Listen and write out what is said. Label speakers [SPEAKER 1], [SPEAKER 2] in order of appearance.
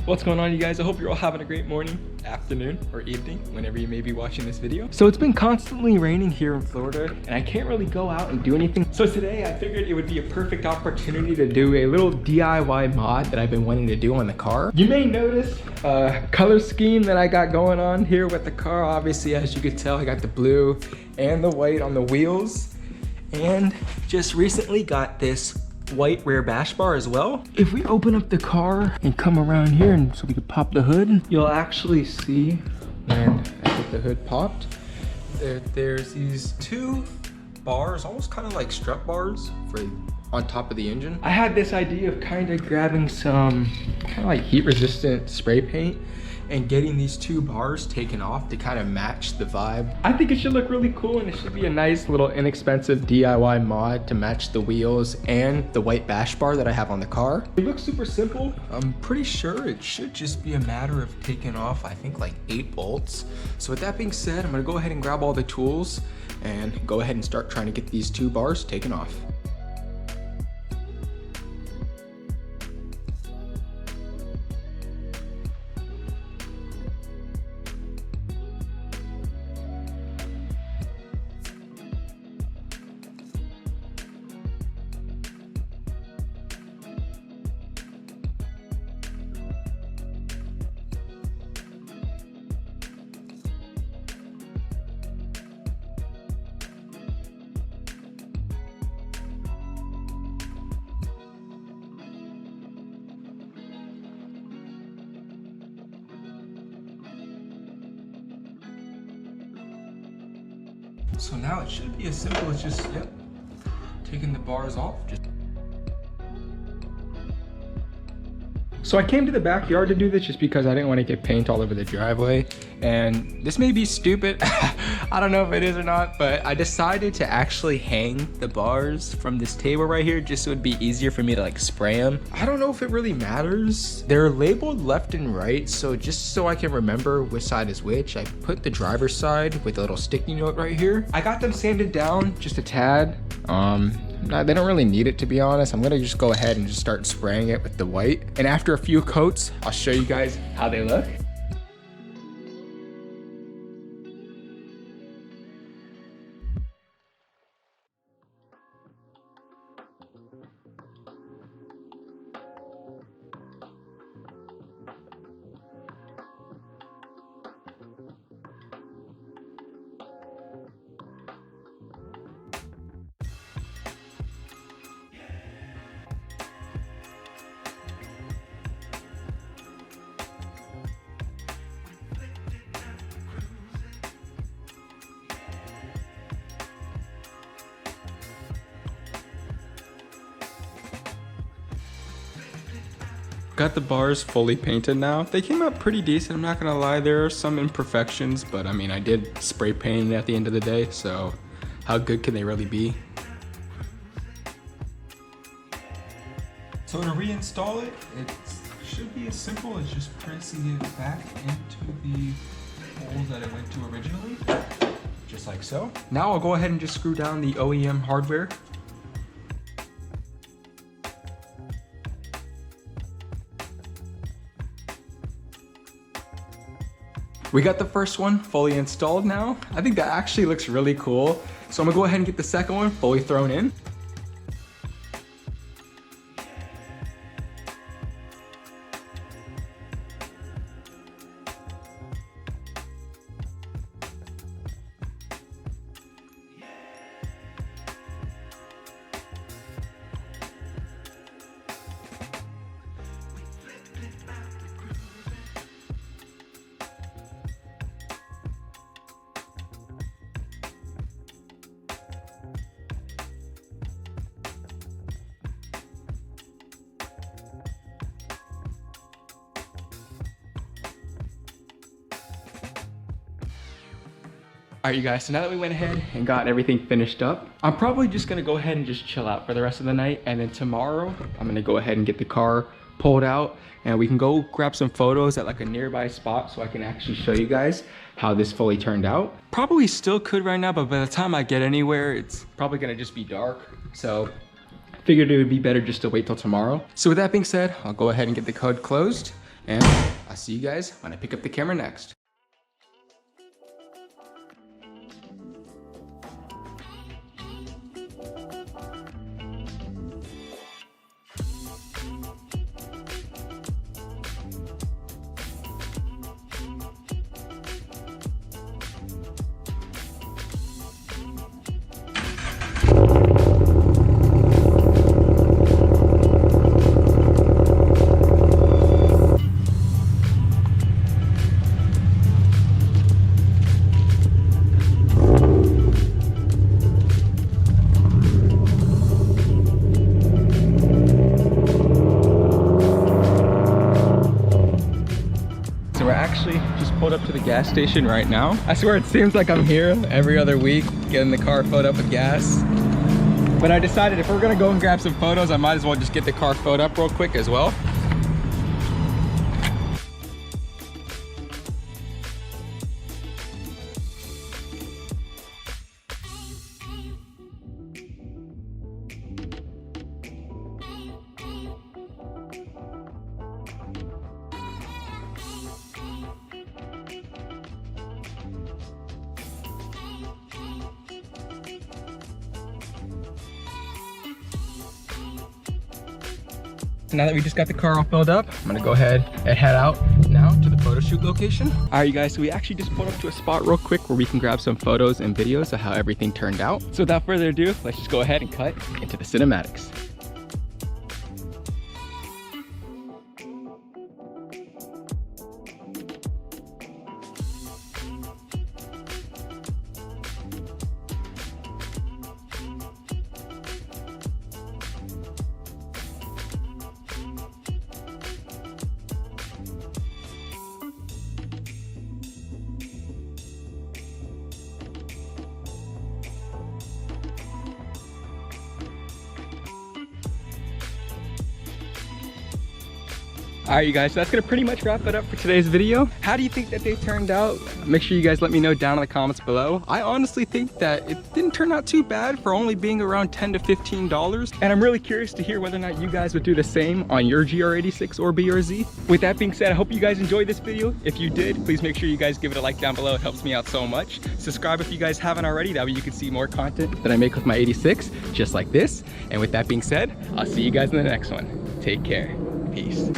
[SPEAKER 1] What's going on, you guys? I hope you're all having a great morning, afternoon, or evening, whenever you may be watching this video. So it's been constantly raining here in Florida, and I can't really go out and do anything. So today I figured it would be a perfect opportunity to do a little DIY mod that I've been wanting to do on the car. You may notice a color scheme that I got going on here with the car. Obviously, as you can tell, I got the blue and the white on the wheels, and just recently got this white rear bash bar as well. If we open up the car and come around here, and so we can pop the hood, you'll actually see when I get the hood popped, there's these two bars, almost kind of like strut bars on top of the engine. I had this idea of kind of grabbing some kind of like heat resistant spray paint and getting these two bars taken off to kind of match the vibe. I think it should look really cool, and it should be a nice little inexpensive DIY mod to match the wheels and the white bash bar that I have on the car. It looks super simple. I'm pretty sure it should just be a matter of taking off, I think, like 8 bolts. So with that being said, I'm gonna go ahead and grab all the tools and go ahead and start trying to get these two bars taken off. So now it should be as simple as just, taking the bars off. So I came to the backyard to do this just because I didn't want to get paint all over the driveway. And this may be stupid, I don't know if it is or not, but I decided to actually hang the bars from this table right here just so it'd be easier for me to like spray them. I don't know if it really matters. They're labeled left and right, so just so I can remember which side is which, I put the driver's side with a little sticky note right here. I got them sanded down just a tad. They don't really need it, to be honest. I'm gonna just go ahead and just start spraying it with the white. And after a few coats, I'll show you guys how they look. Got the bars fully painted now. They came out pretty decent, I'm not gonna lie. There are some imperfections, but I mean, I did spray paint at the end of the day, so how good can they really be? So to reinstall it, it should be as simple as just pressing it back into the holes that it went to originally, just like so. Now I'll go ahead and just screw down the OEM hardware. We got the first one fully installed now. I think that actually looks really cool. So I'm gonna go ahead and get the second one fully thrown in. All right, you guys, so now that we went ahead and got everything finished up, I'm probably just gonna go ahead and just chill out for the rest of the night. And then tomorrow, I'm gonna go ahead and get the car pulled out and we can go grab some photos at like a nearby spot so I can actually show you guys how this fully turned out. Probably still could right now, but by the time I get anywhere, it's probably gonna just be dark. So I figured it would be better just to wait till tomorrow. So with that being said, I'll go ahead and get the code closed And I'll see you guys when I pick up the camera next. Just pulled up to the gas station right now. I swear it seems like I'm here every other week getting the car filled up with gas. But I decided if we're gonna go and grab some photos, I might as well just get the car filled up real quick as well. So now that we just got the car all filled up, I'm gonna go ahead and head out now to the photo shoot location. All right, you guys, so we actually just pulled up to a spot real quick where we can grab some photos and videos of how everything turned out. So without further ado, let's just go ahead and cut into the cinematics. All right, you guys, so that's gonna pretty much wrap it up for today's video. How do you think that they turned out? Make sure you guys let me know down in the comments below. I honestly think that it didn't turn out too bad for only being around $10 to $15. And I'm really curious to hear whether or not you guys would do the same on your GR86 or BRZ. With that being said, I hope you guys enjoyed this video. If you did, please make sure you guys give it a like down below. It helps me out so much. Subscribe if you guys haven't already. That way you can see more content that I make with my 86, just like this. And with that being said, I'll see you guys in the next one. Take care. Peace.